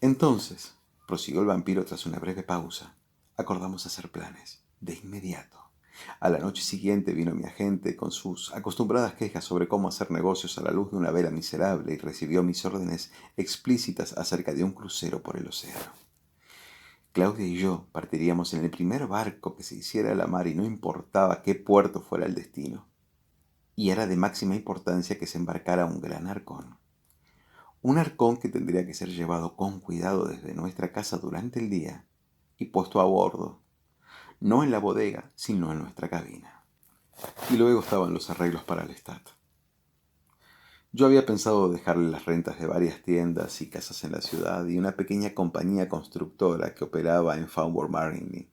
Entonces, prosiguió el vampiro tras una breve pausa, acordamos hacer planes, de inmediato. A la noche siguiente vino mi agente con sus acostumbradas quejas sobre cómo hacer negocios a la luz de una vela miserable y recibió mis órdenes explícitas acerca de un crucero por el océano. Claudia y yo partiríamos en el primer barco que se hiciera a la mar y no importaba qué puerto fuera el destino. Y era de máxima importancia que se embarcara un gran arcón. Un arcón que tendría que ser llevado con cuidado desde nuestra casa durante el día y puesto a bordo, no en la bodega, sino en nuestra cabina. Y luego estaban los arreglos para el Lestat. Yo había pensado dejarle las rentas de varias tiendas y casas en la ciudad y una pequeña compañía constructora que operaba en Farnborough Marine.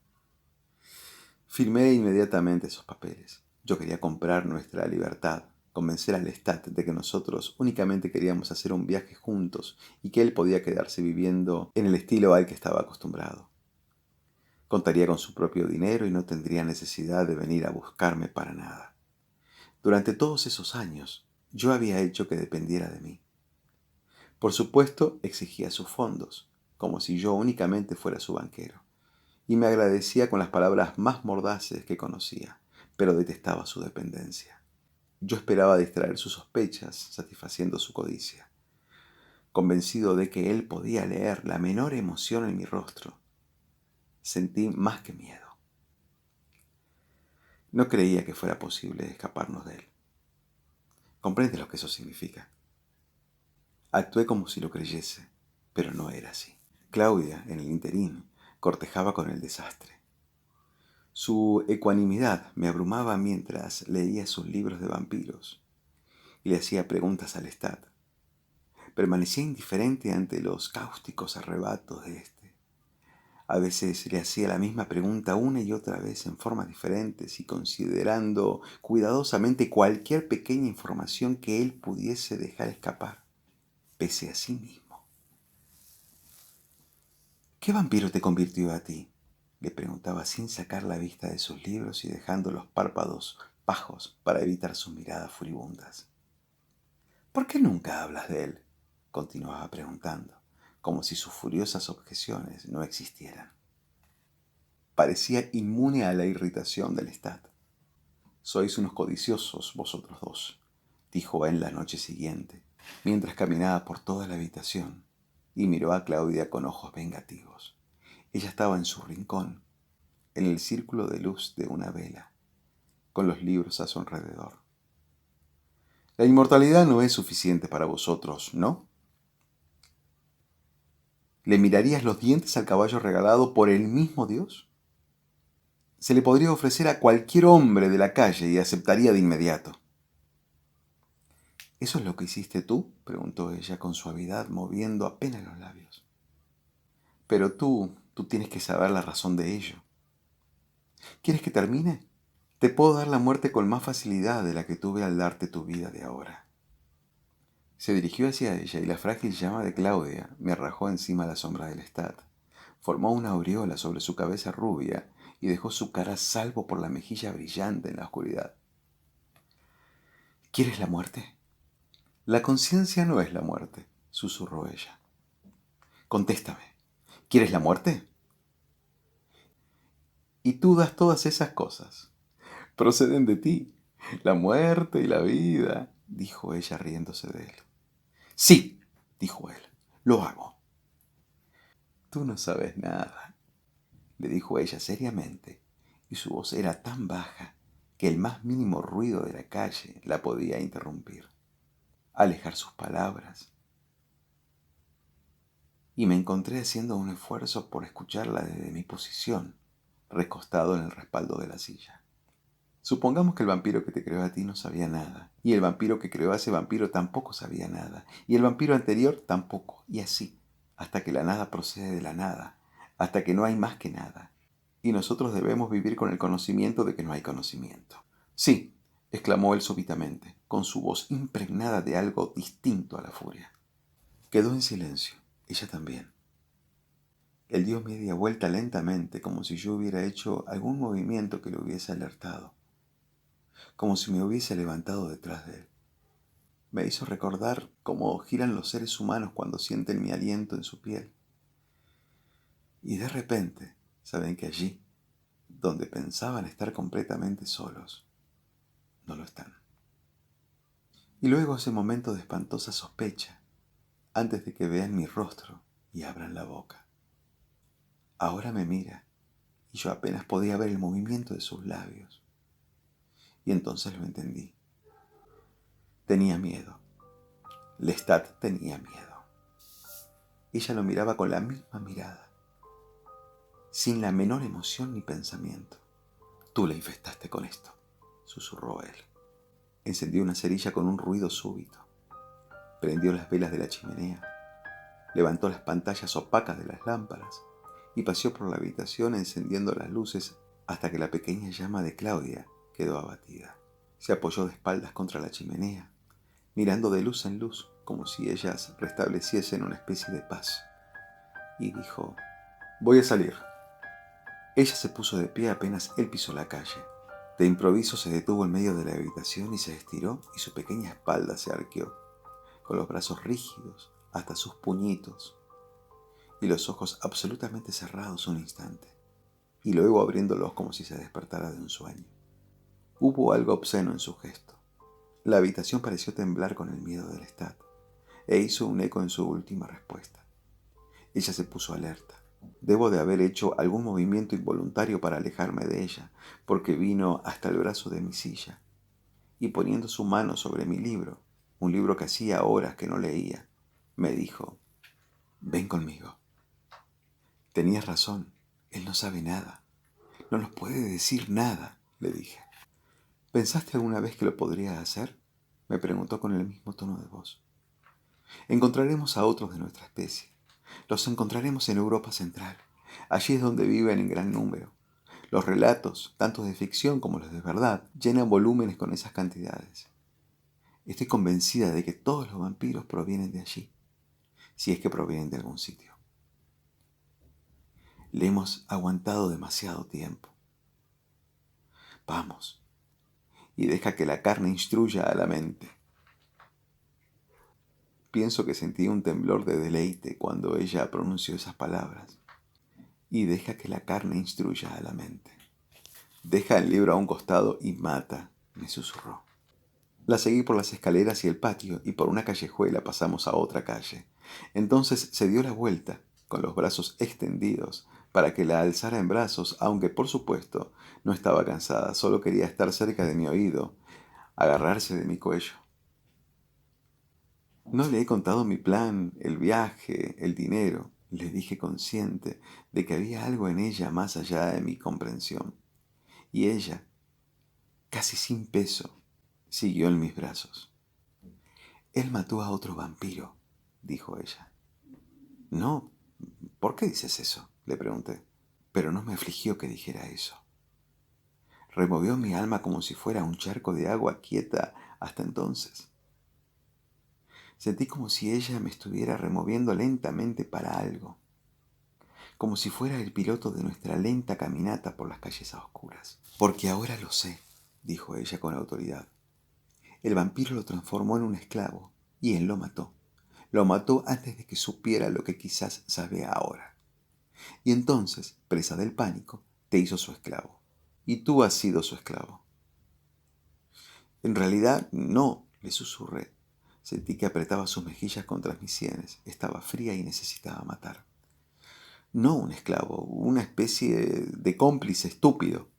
Firmé inmediatamente esos papeles. Yo quería comprar nuestra libertad, convencer al Lestat de que nosotros únicamente queríamos hacer un viaje juntos y que él podía quedarse viviendo en el estilo al que estaba acostumbrado. Contaría con su propio dinero y no tendría necesidad de venir a buscarme para nada. Durante todos esos años, yo había hecho que dependiera de mí. Por supuesto, exigía sus fondos, como si yo únicamente fuera su banquero, y me agradecía con las palabras más mordaces que conocía, pero detestaba su dependencia. Yo esperaba distraer sus sospechas, satisfaciendo su codicia. Convencido de que él podía leer la menor emoción en mi rostro, sentí más que miedo. No creía que fuera posible escaparnos de él. ¿Comprende lo que eso significa? Actué como si lo creyese, pero no era así. Claudia, en el interín, cortejaba con el desastre. Su ecuanimidad me abrumaba mientras leía sus libros de vampiros y le hacía preguntas al Lestat. Permanecía indiferente ante los cáusticos arrebatos de éste. A veces le hacía la misma pregunta una y otra vez en formas diferentes y considerando cuidadosamente cualquier pequeña información que él pudiese dejar escapar, pese a sí mismo. ¿Qué vampiro te convirtió a ti?, le preguntaba sin sacar la vista de sus libros y dejando los párpados bajos para evitar sus miradas furibundas. ¿Por qué nunca hablas de él?, continuaba preguntando, como si sus furiosas objeciones no existieran. Parecía inmune a la irritación del Lestat. Sois unos codiciosos vosotros dos, dijo él la noche siguiente, mientras caminaba por toda la habitación y miró a Claudia con ojos vengativos. Ella estaba en su rincón, en el círculo de luz de una vela, con los libros a su alrededor. La inmortalidad no es suficiente para vosotros, ¿no? ¿Le mirarías los dientes al caballo regalado por el mismo Dios? Se le podría ofrecer a cualquier hombre de la calle y aceptaría de inmediato. ¿Eso es lo que hiciste tú?, preguntó ella con suavidad, moviendo apenas los labios. Pero tú tienes que saber la razón de ello. ¿Quieres que termine? Te puedo dar la muerte con más facilidad de la que tuve al darte tu vida de ahora. Se dirigió hacia ella y la frágil llama de Claudia me arrojó encima la sombra del Lestat. Formó una aureola sobre su cabeza rubia y dejó su cara salvo por la mejilla brillante en la oscuridad. ¿Quieres la muerte? La conciencia no es la muerte, susurró ella. Contéstame, ¿quieres la muerte? Y tú das todas esas cosas. Proceden de ti, la muerte y la vida, dijo ella riéndose de él. Sí, dijo él, lo hago. Tú no sabes nada, le dijo ella seriamente, y su voz era tan baja que el más mínimo ruido de la calle la podía interrumpir, alejar sus palabras. Y me encontré haciendo un esfuerzo por escucharla desde mi posición, recostado en el respaldo de la silla. Supongamos que el vampiro que te creó a ti no sabía nada, y el vampiro que creó a ese vampiro tampoco sabía nada, y el vampiro anterior tampoco, y así, hasta que la nada procede de la nada, hasta que no hay más que nada, y nosotros debemos vivir con el conocimiento de que no hay conocimiento. Sí, exclamó él súbitamente, con su voz impregnada de algo distinto a la furia. Quedó en silencio, ella también. Él dio media vuelta lentamente, como si yo hubiera hecho algún movimiento que lo hubiese alertado, como si me hubiese levantado detrás de él. Me hizo recordar cómo giran los seres humanos cuando sienten mi aliento en su piel. Y de repente, saben que allí, donde pensaban estar completamente solos, no lo están. Y luego ese momento de espantosa sospecha, antes de que vean mi rostro y abran la boca. Ahora me mira, y yo apenas podía ver el movimiento de sus labios. Y entonces lo entendí. Tenía miedo. Lestat tenía miedo. Ella lo miraba con la misma mirada, sin la menor emoción ni pensamiento. Tú la infestaste con esto, susurró él. Encendió una cerilla con un ruido súbito. Prendió las velas de la chimenea. Levantó las pantallas opacas de las lámparas y paseó por la habitación encendiendo las luces hasta que la pequeña llama de Claudia quedó abatida. Se apoyó de espaldas contra la chimenea, mirando de luz en luz como si ellas restableciesen una especie de paz. Y dijo: «Voy a salir». Ella se puso de pie apenas él pisó la calle. De improviso se detuvo en medio de la habitación y se estiró y su pequeña espalda se arqueó, con los brazos rígidos hasta sus puñitos y los ojos absolutamente cerrados un instante, y luego abriéndolos como si se despertara de un sueño. Hubo algo obsceno en su gesto. La habitación pareció temblar con el miedo del Lestat, e hizo un eco en su última respuesta. Ella se puso alerta. Debo de haber hecho algún movimiento involuntario para alejarme de ella, porque vino hasta el brazo de mi silla, y poniendo su mano sobre mi libro, un libro que hacía horas que no leía, me dijo: «Ven conmigo». Tenías razón, él no sabe nada. No nos puede decir nada, le dije. ¿Pensaste alguna vez que lo podría hacer?, me preguntó con el mismo tono de voz. Encontraremos a otros de nuestra especie. Los encontraremos en Europa Central. Allí es donde viven en gran número. Los relatos, tanto de ficción como los de verdad, llenan volúmenes con esas cantidades. Estoy convencida de que todos los vampiros provienen de allí, si es que provienen de algún sitio. Le hemos aguantado demasiado tiempo. Vamos, y deja que la carne instruya a la mente. Pienso que sentí un temblor de deleite cuando ella pronunció esas palabras. Y deja que la carne instruya a la mente. Deja el libro a un costado y mata, me susurró. La seguí por las escaleras y el patio, y por una callejuela pasamos a otra calle. Entonces se dio la vuelta, con los brazos extendidos, para que la alzara en brazos, aunque por supuesto no estaba cansada, solo quería estar cerca de mi oído, agarrarse de mi cuello. No le he contado mi plan, el viaje, el dinero, le dije consciente de que había algo en ella más allá de mi comprensión. Y ella, casi sin peso, siguió en mis brazos. Él mató a otro vampiro, dijo ella. No, ¿por qué dices eso?, le pregunté. Pero no me afligió que dijera eso. Removió mi alma como si fuera un charco de agua quieta hasta entonces. Sentí como si ella me estuviera removiendo lentamente para algo, como si fuera el piloto de nuestra lenta caminata por las calles a oscuras. Porque ahora lo sé, dijo ella con autoridad. El vampiro lo transformó en un esclavo y él lo mató. Lo mató antes de que supiera lo que quizás sabe ahora. Y entonces, presa del pánico, te hizo su esclavo. Y tú has sido su esclavo. En realidad, no, le susurré. Sentí que apretaba sus mejillas contra mis sienes. Estaba fría y necesitaba matar. No un esclavo, una especie de cómplice estúpido,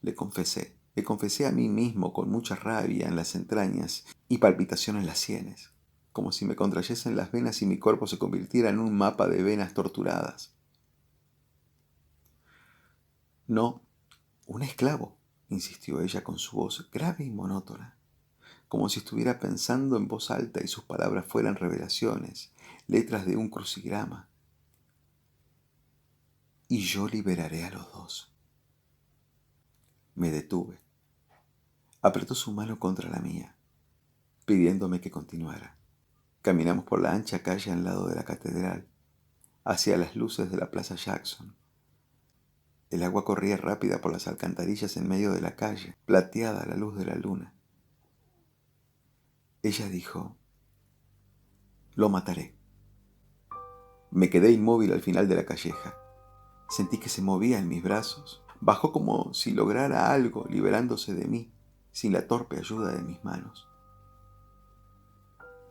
le confesé. Le confesé a mí mismo con mucha rabia en las entrañas y palpitación en las sienes, como si me contrayesen las venas y mi cuerpo se convirtiera en un mapa de venas torturadas. No, un esclavo, insistió ella con su voz grave y monótona, como si estuviera pensando en voz alta y sus palabras fueran revelaciones, letras de un crucigrama. Y yo liberaré a los dos. Me detuve. Apretó su mano contra la mía, pidiéndome que continuara. Caminamos por la ancha calle al lado de la catedral, hacia las luces de la Plaza Jackson. El agua corría rápida por las alcantarillas en medio de la calle, plateada a la luz de la luna. Ella dijo: «Lo mataré». Me quedé inmóvil al final de la calleja. Sentí que se movía en mis brazos. Bajó como si lograra algo liberándose de mí, sin la torpe ayuda de mis manos.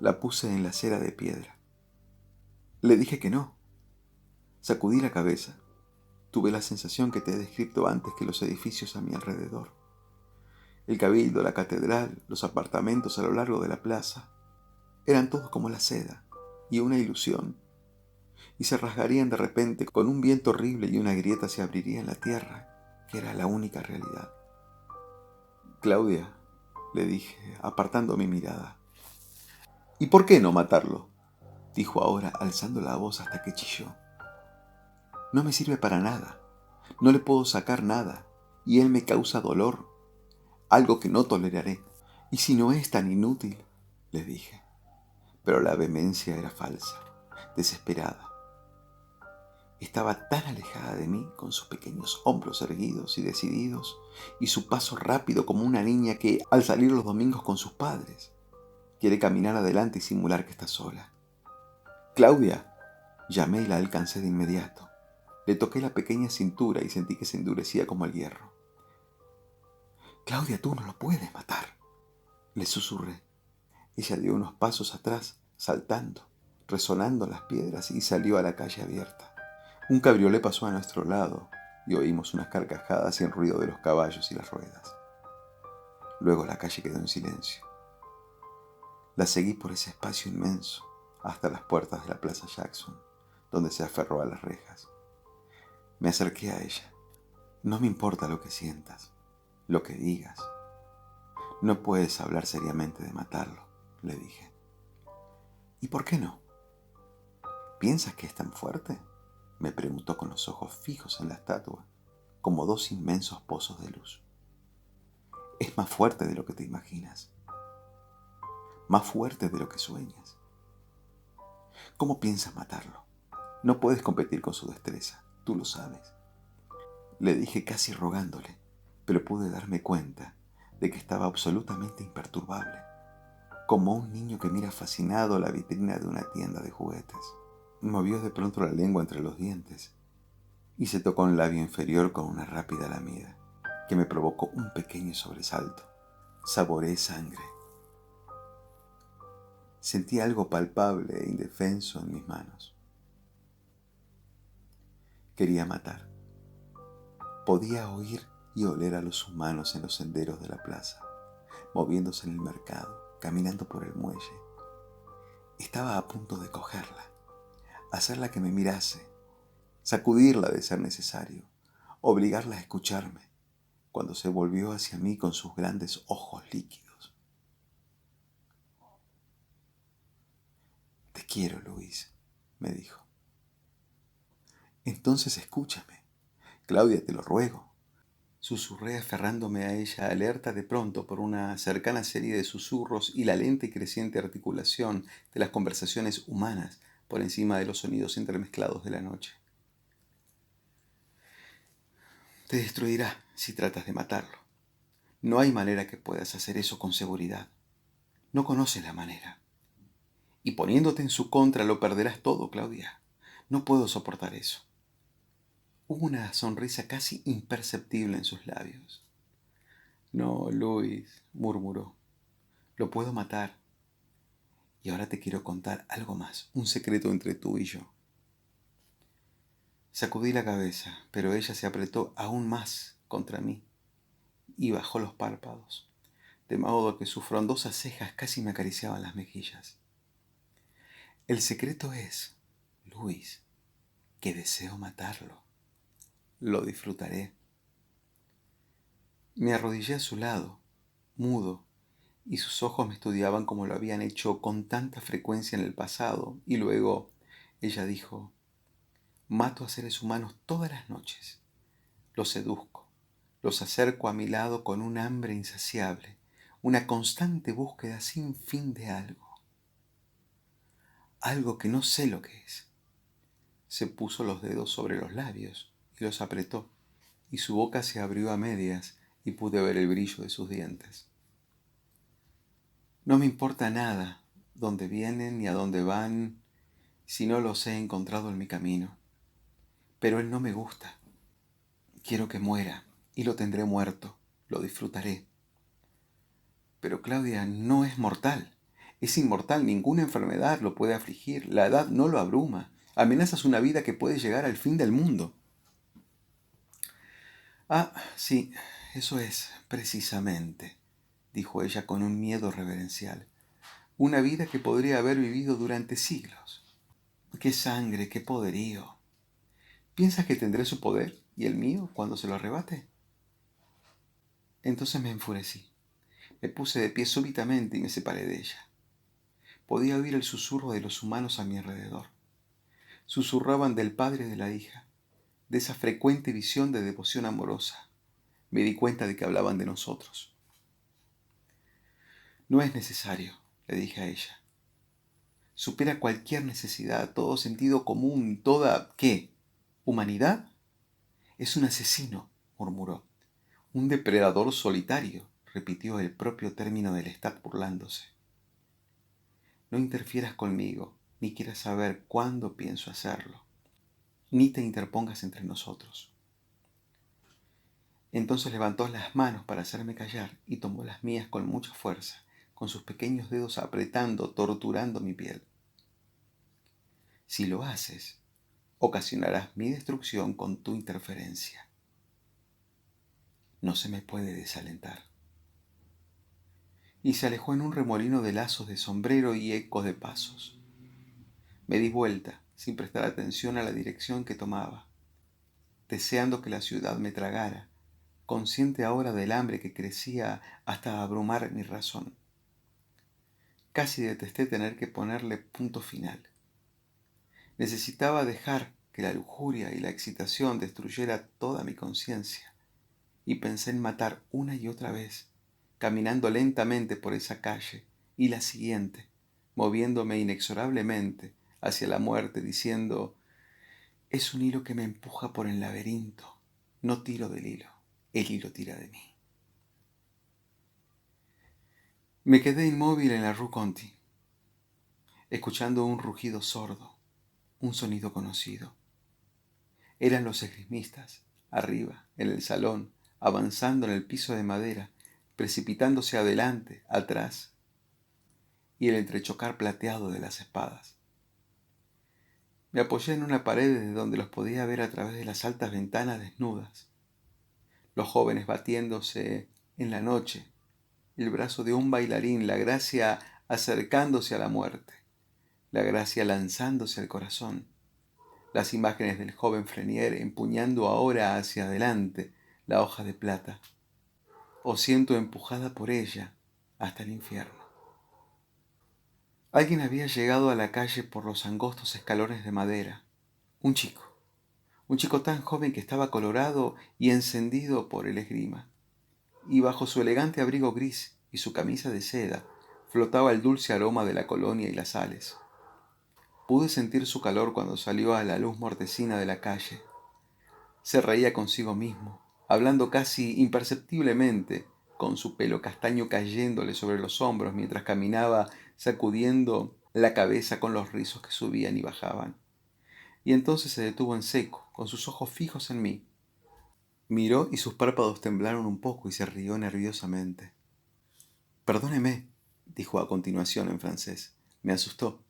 La puse en la acera de piedra. Le dije que no. Sacudí la cabeza. Tuve la sensación que te he descrito antes, que los edificios a mi alrededor. El cabildo, la catedral, los apartamentos a lo largo de la plaza, eran todos como la seda y una ilusión, y se rasgarían de repente con un viento horrible y una grieta se abriría en la tierra, que era la única realidad. Claudia, le dije, apartando mi mirada. ¿Y por qué no matarlo? Dijo ahora, alzando la voz hasta que chilló. No me sirve para nada, no le puedo sacar nada, y él me causa dolor, algo que no toleraré. ¿Y si no es tan inútil? Le dije. Pero la vehemencia era falsa, desesperada. Estaba tan alejada de mí, con sus pequeños hombros erguidos y decididos, y su paso rápido como una niña que, al salir los domingos con sus padres, quiere caminar adelante y simular que está sola. Claudia, llamé y la alcancé de inmediato. Le toqué la pequeña cintura y sentí que se endurecía como el hierro. Claudia, tú no lo puedes matar, le susurré. Ella dio unos pasos atrás, saltando, resonando las piedras, y salió a la calle abierta. Un cabriolé pasó a nuestro lado y oímos unas carcajadas y el ruido de los caballos y las ruedas. Luego la calle quedó en silencio. La seguí por ese espacio inmenso hasta las puertas de la Plaza Jackson, donde se aferró a las rejas. Me acerqué a ella. No me importa lo que sientas, lo que digas. No puedes hablar seriamente de matarlo, le dije. ¿Y por qué no? ¿Piensas que es tan fuerte?, me preguntó con los ojos fijos en la estatua, como dos inmensos pozos de luz. Es más fuerte de lo que te imaginas, más fuerte de lo que sueñas. ¿Cómo piensas matarlo? No puedes competir con su destreza, tú lo sabes. Le dije casi rogándole, pero pude darme cuenta de que estaba absolutamente imperturbable, como un niño que mira fascinado la vitrina de una tienda de juguetes. Movió de pronto la lengua entre los dientes y se tocó el labio inferior con una rápida lamida, que me provocó un pequeño sobresalto. Saboreé sangre. Sentí algo palpable e indefenso en mis manos. Quería matar. Podía oír y oler a los humanos en los senderos de la plaza, moviéndose en el mercado, caminando por el muelle. Estaba a punto de cogerla, hacerla que me mirase, sacudirla de ser necesario, obligarla a escucharme, cuando se volvió hacia mí con sus grandes ojos líquidos. Te quiero, Luis, me dijo. Entonces escúchame, Claudia, te lo ruego. Susurré aferrándome a ella, alerta de pronto por una cercana serie de susurros y la lenta y creciente articulación de las conversaciones humanas por encima de los sonidos entremezclados de la noche. Te destruirá si tratas de matarlo. No hay manera que puedas hacer eso con seguridad. No conoces la manera. Y poniéndote en su contra lo perderás todo, Claudia. No puedo soportar eso. Hubo una sonrisa casi imperceptible en sus labios. No, Luis, murmuró. Lo puedo matar. Y ahora te quiero contar algo más, un secreto entre tú y yo. Sacudí la cabeza, pero ella se apretó aún más contra mí y bajó los párpados, de modo que sus frondosas cejas casi me acariciaban las mejillas. El secreto es, Luis, que deseo matarlo. Lo disfrutaré. Me arrodillé a su lado, mudo, y sus ojos me estudiaban como lo habían hecho con tanta frecuencia en el pasado, y luego ella dijo: mato a seres humanos todas las noches. Los seduzco, los acerco a mi lado con un hambre insaciable, una constante búsqueda sin fin de algo. Algo que no sé lo que es. Se puso los dedos sobre los labios y los apretó, y su boca se abrió a medias y pude ver el brillo de sus dientes. No me importa nada dónde vienen ni a dónde van, si no los he encontrado en mi camino. Pero él no me gusta. Quiero que muera, y lo tendré muerto. Lo disfrutaré. Pero Claudia no es mortal. Es inmortal, ninguna enfermedad lo puede afligir, la edad no lo abruma. Amenazas una vida que puede llegar al fin del mundo. Ah, sí, eso es, precisamente, dijo ella con un miedo reverencial. Una vida que podría haber vivido durante siglos. ¡Qué sangre, qué poderío! ¿Piensas que tendré su poder y el mío cuando se lo arrebate? Entonces me enfurecí. Me puse de pie súbitamente y me separé de ella. Podía oír el susurro de los humanos a mi alrededor. Susurraban del padre y de la hija, de esa frecuente visión de devoción amorosa. Me di cuenta de que hablaban de nosotros. No es necesario, le dije a ella. Supera cualquier necesidad, todo sentido común, toda... ¿Qué? ¿Humanidad? Es un asesino, murmuró. Un depredador solitario, repitió el propio término del estar burlándose. No interfieras conmigo, ni quieras saber cuándo pienso hacerlo, ni te interpongas entre nosotros. Entonces levantó las manos para hacerme callar y tomó las mías con mucha fuerza, con sus pequeños dedos apretando, torturando mi piel. Si lo haces, ocasionarás mi destrucción con tu interferencia. No se me puede desalentar. Y se alejó en un remolino de lazos de sombrero y ecos de pasos. Me di vuelta, sin prestar atención a la dirección que tomaba, deseando que la ciudad me tragara, consciente ahora del hambre que crecía hasta abrumar mi razón. Casi detesté tener que ponerle punto final. Necesitaba dejar que la lujuria y la excitación destruyera toda mi conciencia, y pensé en matar una y otra vez, caminando lentamente por esa calle y la siguiente, moviéndome inexorablemente hacia la muerte, diciendo: es un hilo que me empuja por el laberinto. No tiro del hilo, el hilo tira de mí. Me quedé inmóvil en la Rue Conti, escuchando un rugido sordo, un sonido conocido. Eran los esgrimistas, arriba, en el salón, avanzando en el piso de madera, precipitándose adelante, atrás, y el entrechocar plateado de las espadas. Me apoyé en una pared desde donde los podía ver a través de las altas ventanas desnudas, los jóvenes batiéndose en la noche, el brazo de un bailarín, la gracia acercándose a la muerte, la gracia lanzándose al corazón, las imágenes del joven Frenier empuñando ahora hacia adelante la hoja de plata, o siento empujada por ella hasta el infierno. Alguien había llegado a la calle por los angostos escalones de madera, un chico tan joven que estaba colorado y encendido por el esgrima, y bajo su elegante abrigo gris y su camisa de seda flotaba el dulce aroma de la colonia y las sales. Pude sentir su calor cuando salió a la luz mortecina de la calle. Se reía consigo mismo, hablando casi imperceptiblemente, con su pelo castaño cayéndole sobre los hombros mientras caminaba sacudiendo la cabeza con los rizos que subían y bajaban. Y entonces se detuvo en seco, con sus ojos fijos en mí. Miró y sus párpados temblaron un poco y se rió nerviosamente. Perdóneme, dijo a continuación en francés. Me asustó.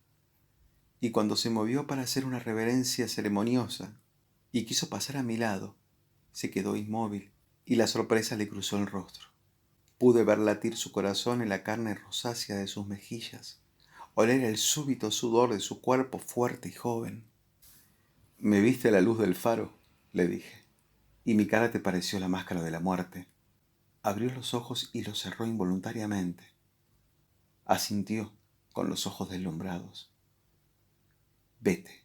Y cuando se movió para hacer una reverencia ceremoniosa y quiso pasar a mi lado, se quedó inmóvil y la sorpresa le cruzó el rostro. Pude ver latir su corazón en la carne rosácea de sus mejillas, oler el súbito sudor de su cuerpo fuerte y joven. «Me viste a la luz del faro», le dije, «y mi cara te pareció la máscara de la muerte». Abrió los ojos y los cerró involuntariamente. Asintió con los ojos deslumbrados. «Vete»,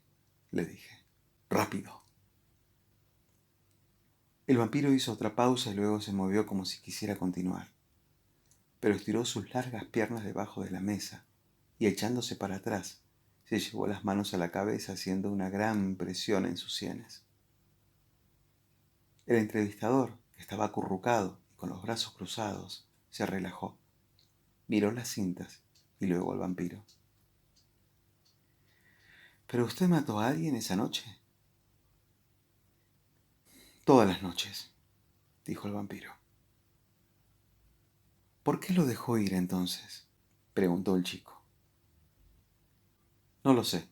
le dije, «rápido». El vampiro hizo otra pausa y luego se movió como si quisiera continuar, pero estiró sus largas piernas debajo de la mesa y echándose para atrás, se llevó las manos a la cabeza haciendo una gran presión en sus sienes. El entrevistador, que estaba acurrucado y con los brazos cruzados, se relajó, miró las cintas y luego al vampiro. «¿Pero usted mató a alguien esa noche?», Todas las noches, dijo el vampiro. ¿Por qué lo dejó ir entonces? Preguntó el chico. No lo sé,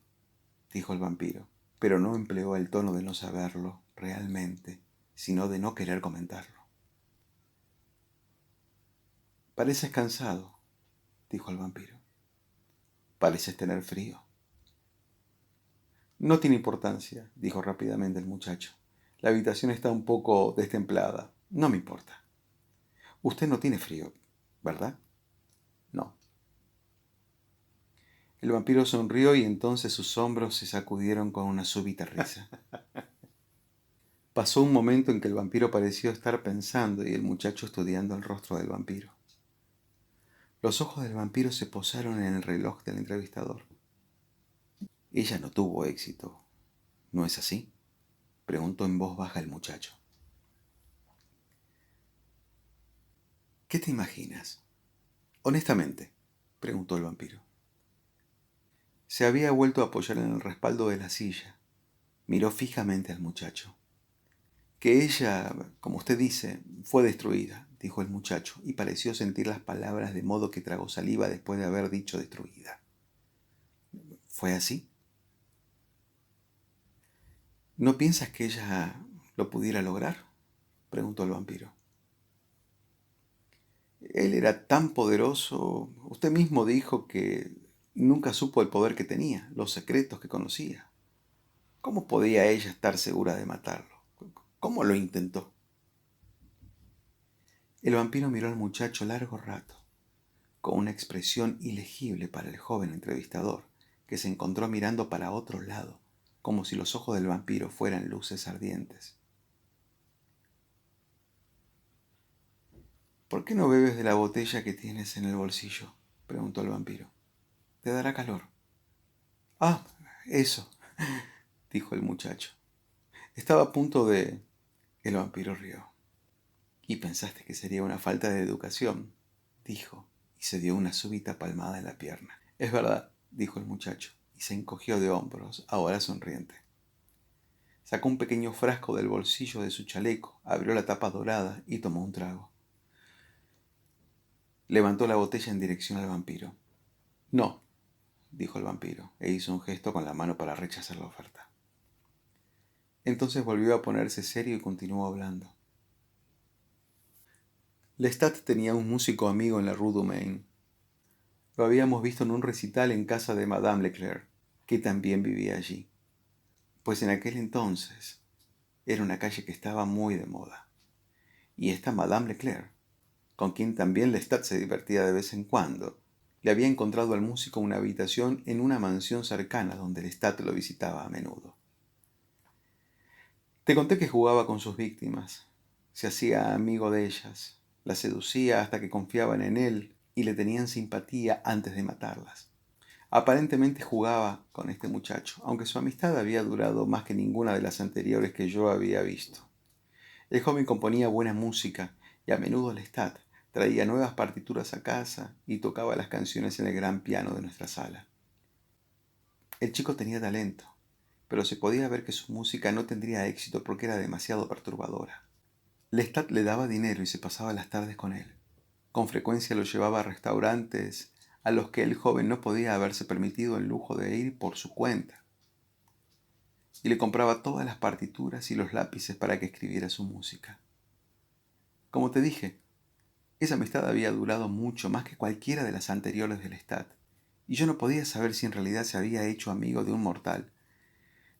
dijo el vampiro, pero no empleó el tono de no saberlo realmente, sino de no querer comentarlo. Pareces cansado, dijo el vampiro. Pareces tener frío. No tiene importancia, dijo rápidamente el muchacho. La habitación está un poco destemplada. No me importa. Usted no tiene frío, ¿verdad? No. El vampiro sonrió y entonces sus hombros se sacudieron con una súbita risa. Pasó un momento en que el vampiro pareció estar pensando y el muchacho estudiando el rostro del vampiro. Los ojos del vampiro se posaron en el reloj del entrevistador. Ella no tuvo éxito, ¿no es así? Preguntó en voz baja el muchacho. ¿Qué te imaginas? Honestamente, preguntó el vampiro. Se había vuelto a apoyar en el respaldo de la silla. Miró fijamente al muchacho. Que ella, como usted dice, fue destruida, dijo el muchacho, y pareció sentir las palabras de modo que tragó saliva después de haber dicho destruida. ¿Fue así? ¿No piensas que ella lo pudiera lograr? Preguntó el vampiro. Él era tan poderoso. Usted mismo dijo que nunca supo el poder que tenía, los secretos que conocía. ¿Cómo podía ella estar segura de matarlo? ¿Cómo lo intentó? El vampiro miró al muchacho largo rato, con una expresión ilegible para el joven entrevistador, que se encontró mirando para otro lado, como si los ojos del vampiro fueran luces ardientes. ¿Por qué no bebes de la botella que tienes en el bolsillo? Preguntó el vampiro. Te dará calor. Ah, eso, dijo el muchacho. Estaba a punto de... El vampiro rió. Y pensaste que sería una falta de educación, dijo, y se dio una súbita palmada en la pierna. Es verdad, dijo el muchacho, y se encogió de hombros, ahora sonriente. Sacó un pequeño frasco del bolsillo de su chaleco, abrió la tapa dorada y tomó un trago. Levantó la botella en dirección al vampiro. No, dijo el vampiro, e hizo un gesto con la mano para rechazar la oferta. Entonces volvió a ponerse serio y continuó hablando. Lestat tenía un músico amigo en la Rue du Maine. Lo habíamos visto en un recital en casa de Madame Leclerc, que también vivía allí. Pues en aquel entonces era una calle que estaba muy de moda. Y esta Madame Leclerc, con quien también Lestat se divertía de vez en cuando, le había encontrado al músico una habitación en una mansión cercana donde Lestat lo visitaba a menudo. Te conté que jugaba con sus víctimas, se hacía amigo de ellas, las seducía hasta que confiaban en él y le tenían simpatía antes de matarlas. Aparentemente jugaba con este muchacho, aunque su amistad había durado más que ninguna de las anteriores que yo había visto. El joven componía buena música y a menudo Lestat traía nuevas partituras a casa y tocaba las canciones en el gran piano de nuestra sala. El chico tenía talento, pero se podía ver que su música no tendría éxito porque era demasiado perturbadora. Lestat le daba dinero y se pasaba las tardes con él. Con frecuencia lo llevaba a restaurantes a los que el joven no podía haberse permitido el lujo de ir por su cuenta, y le compraba todas las partituras y los lápices para que escribiera su música. Como te dije, esa amistad había durado mucho más que cualquiera de las anteriores del Lestat, y yo no podía saber si en realidad se había hecho amigo de un mortal,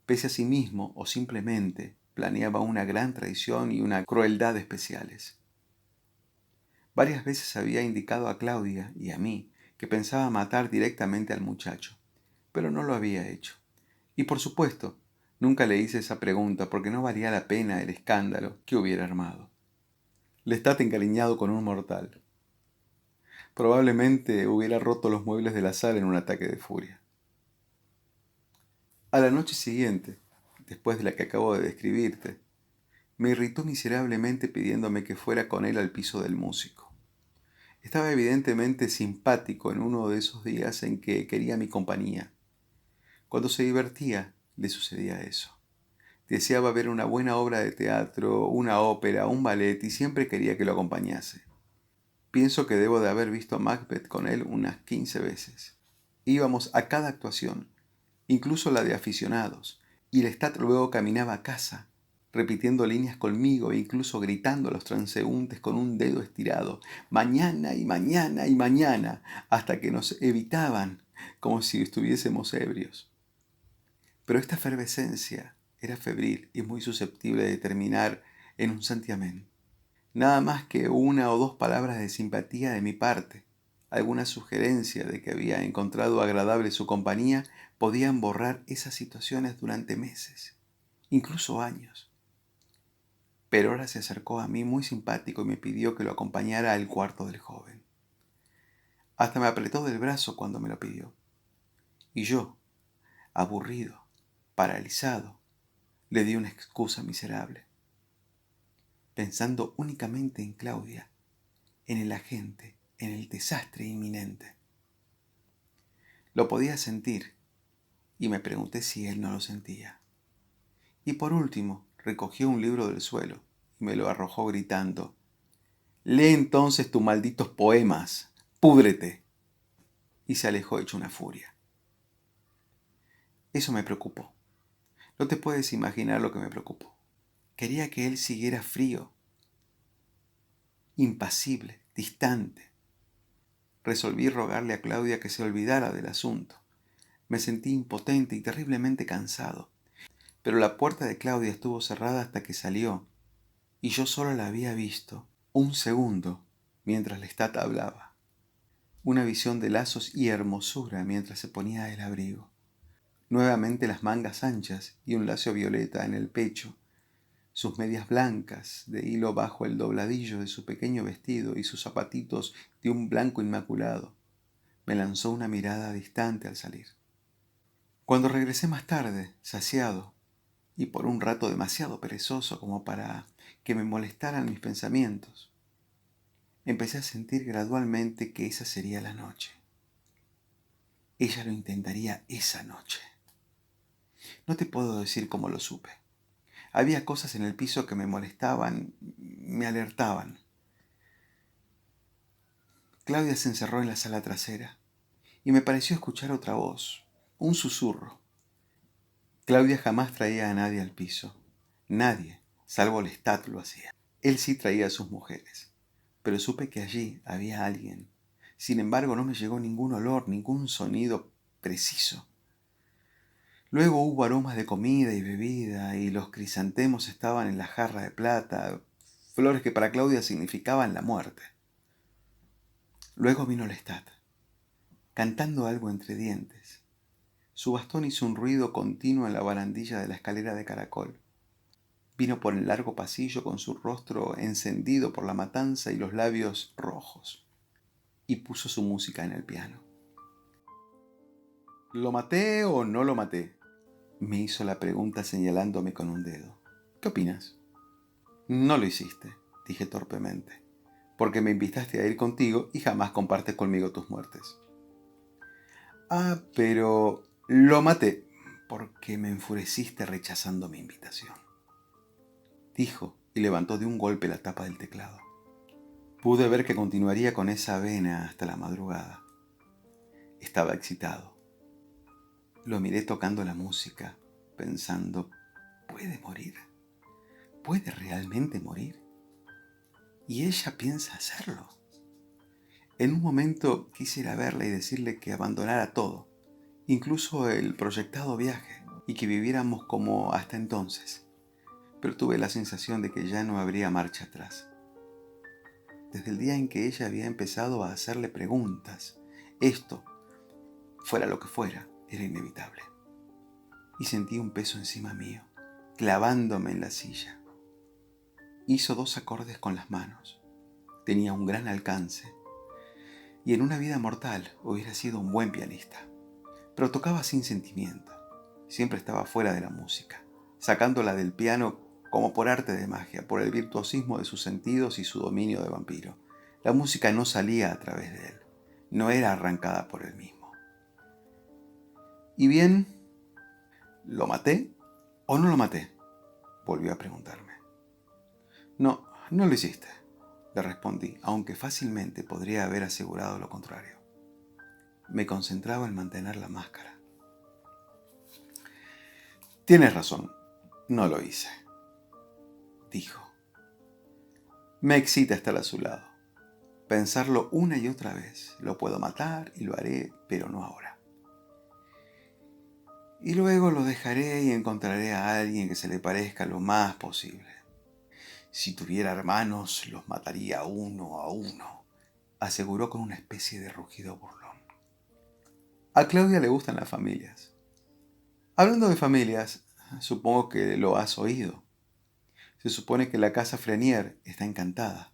pese a sí mismo o simplemente planeaba una gran traición y una crueldad especiales. Varias veces había indicado a Claudia y a mí que pensaba matar directamente al muchacho, pero no lo había hecho. Y por supuesto, nunca le hice esa pregunta porque no valía la pena el escándalo que hubiera armado. Lestat encariñado con un mortal. Probablemente hubiera roto los muebles de la sala en un ataque de furia. A la noche siguiente, después de la que acabo de describirte, me irritó miserablemente pidiéndome que fuera con él al piso del músico. Estaba evidentemente simpático en uno de esos días en que quería mi compañía. Cuando se divertía, le sucedía eso. Deseaba ver una buena obra de teatro, una ópera, un ballet y siempre quería que lo acompañase. Pienso que debo de haber visto Macbeth con él unas 15 veces. Íbamos a cada actuación, incluso la de aficionados, y Lestat luego caminaba a casa, repitiendo líneas conmigo e incluso gritando a los transeúntes con un dedo estirado, mañana y mañana y mañana, hasta que nos evitaban como si estuviésemos ebrios. Pero esta efervescencia era febril y muy susceptible de terminar en un santiamén. Nada más que una o dos palabras de simpatía de mi parte, alguna sugerencia de que había encontrado agradable su compañía, podían borrar esas situaciones durante meses, incluso años. Pero ahora se acercó a mí muy simpático y me pidió que lo acompañara al cuarto del joven. Hasta me apretó del brazo cuando me lo pidió. Y yo, aburrido, paralizado, le di una excusa miserable, pensando únicamente en Claudia, en el agente, en el desastre inminente. Lo podía sentir y me pregunté si él no lo sentía. Y por último, recogió un libro del suelo y me lo arrojó gritando: «Lee entonces tus malditos poemas, púdrete». Y se alejó hecho una furia. Eso me preocupó. No te puedes imaginar lo que me preocupó. Quería que él siguiera frío, impasible, distante. Resolví rogarle a Claudia que se olvidara del asunto. Me sentí impotente y terriblemente cansado. Pero la puerta de Claudia estuvo cerrada hasta que salió, y yo solo la había visto un segundo mientras Lestat hablaba. Una visión de lazos y hermosura mientras se ponía el abrigo. Nuevamente las mangas anchas y un lacio violeta en el pecho, sus medias blancas de hilo bajo el dobladillo de su pequeño vestido y sus zapatitos de un blanco inmaculado. Me lanzó una mirada distante al salir. Cuando regresé más tarde, saciado, y por un rato demasiado perezoso como para que me molestaran mis pensamientos, empecé a sentir gradualmente que esa sería la noche. Ella lo intentaría esa noche. No te puedo decir cómo lo supe. Había cosas en el piso que me molestaban, me alertaban. Claudia se encerró en la sala trasera y me pareció escuchar otra voz, un susurro. Claudia jamás traía a nadie al piso. Nadie, salvo Lestat, lo hacía. Él sí traía a sus mujeres, pero supe que allí había alguien. Sin embargo, no me llegó ningún olor, ningún sonido preciso. Luego hubo aromas de comida y bebida, y los crisantemos estaban en la jarra de plata, flores que para Claudia significaban la muerte. Luego vino Lestat, cantando algo entre dientes. Su bastón hizo un ruido continuo en la barandilla de la escalera de caracol. Vino por el largo pasillo con su rostro encendido por la matanza y los labios rojos, y puso su música en el piano. ¿Lo maté o no lo maté?, me hizo la pregunta señalándome con un dedo. ¿Qué opinas? No lo hiciste, dije torpemente, porque me invitaste a ir contigo y jamás compartes conmigo tus muertes. Ah, pero lo maté, porque me enfureciste rechazando mi invitación, dijo y levantó de un golpe la tapa del teclado. Pude ver que continuaría con esa vena hasta la madrugada. Estaba excitado. Lo miré tocando la música, pensando, ¿puede morir? ¿Puede realmente morir? Y ella piensa hacerlo. En un momento quise ir a verla y decirle que abandonara todo, incluso el proyectado viaje, y que viviéramos como hasta entonces. Pero tuve la sensación de que ya no habría marcha atrás. Desde el día en que ella había empezado a hacerle preguntas, esto, fuera lo que fuera, era inevitable. Y sentí un peso encima mío, clavándome en la silla. Hizo 2 acordes con las manos. Tenía un gran alcance. Y en una vida mortal hubiera sido un buen pianista. Pero tocaba sin sentimiento. Siempre estaba fuera de la música, sacándola del piano como por arte de magia, por el virtuosismo de sus sentidos y su dominio de vampiro. La música no salía a través de él, no era arrancada por él mismo. Y bien, ¿lo maté o no lo maté? volvió a preguntarme. No, no lo hiciste, le respondí, aunque fácilmente podría haber asegurado lo contrario. Me concentraba en mantener la máscara. Tienes razón, no lo hice, dijo. Me excita estar a su lado. Pensarlo una y otra vez. Lo puedo matar y lo haré, pero no ahora. Y luego lo dejaré y encontraré a alguien que se le parezca lo más posible. Si tuviera hermanos, los mataría uno a uno, aseguró con una especie de rugido burlón. A Claudia le gustan las familias. Hablando de familias, supongo que lo has oído. Se supone que la casa Frenier está encantada.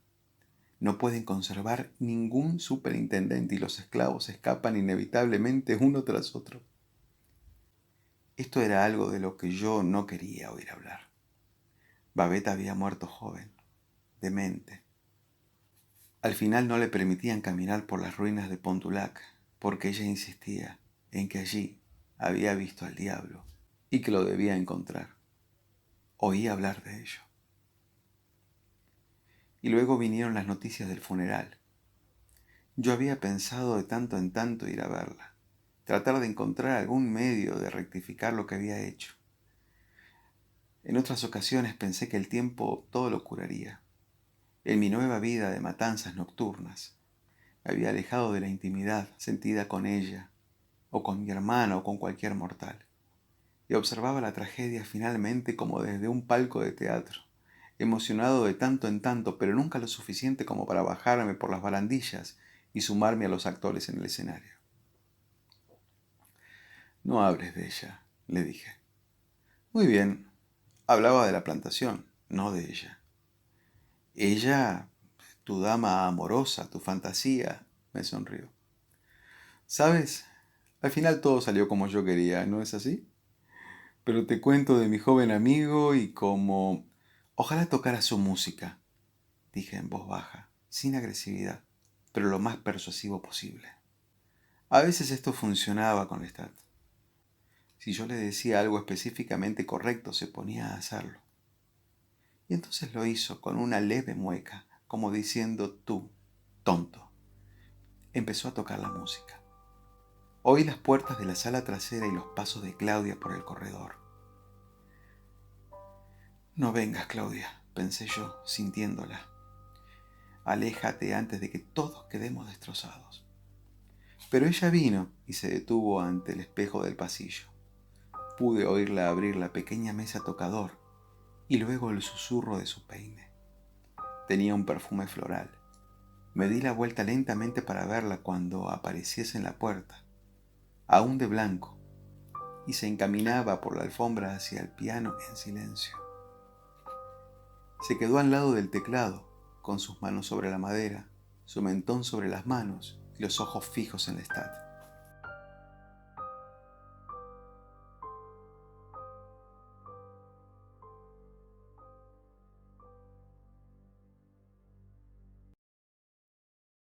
No pueden conservar ningún superintendente y los esclavos escapan inevitablemente uno tras otro. Esto era algo de lo que yo no quería oír hablar. Babette había muerto joven, demente. Al final no le permitían caminar por las ruinas de Pontulac, porque ella insistía en que allí había visto al diablo y que lo debía encontrar. Oí hablar de ello. Y luego vinieron las noticias del funeral. Yo había pensado de tanto en tanto ir a verla, tratar de encontrar algún medio de rectificar lo que había hecho. En otras ocasiones pensé que el tiempo todo lo curaría. En mi nueva vida de matanzas nocturnas, me había alejado de la intimidad sentida con ella, o con mi hermana, o con cualquier mortal, y observaba la tragedia finalmente como desde un palco de teatro, emocionado de tanto en tanto, pero nunca lo suficiente como para bajarme por las barandillas y sumarme a los actores en el escenario. No hables de ella, le dije. Muy bien, hablaba de la plantación, no de ella. Ella, tu dama amorosa, tu fantasía, me sonrió. ¿Sabes? Al final todo salió como yo quería, ¿no es así? Pero te cuento de mi joven amigo y cómo... Ojalá tocara su música, dije en voz baja, sin agresividad, pero lo más persuasivo posible. A veces esto funcionaba con Lestat. Si yo le decía algo específicamente correcto, se ponía a hacerlo. Y entonces lo hizo con una leve mueca, como diciendo tú, tonto. Empezó a tocar la música. Oí las puertas de la sala trasera y los pasos de Claudia por el corredor. No vengas, Claudia, pensé yo, sintiéndola. Aléjate antes de que todos quedemos destrozados. Pero ella vino y se detuvo ante el espejo del pasillo. Pude oírla abrir la pequeña mesa tocador y luego el susurro de su peine. Tenía un perfume floral. Me di la vuelta lentamente para verla cuando apareciese en la puerta, aún de blanco, y se encaminaba por la alfombra hacia el piano en silencio. Se quedó al lado del teclado, con sus manos sobre la madera, su mentón sobre las manos y los ojos fijos en Lestat.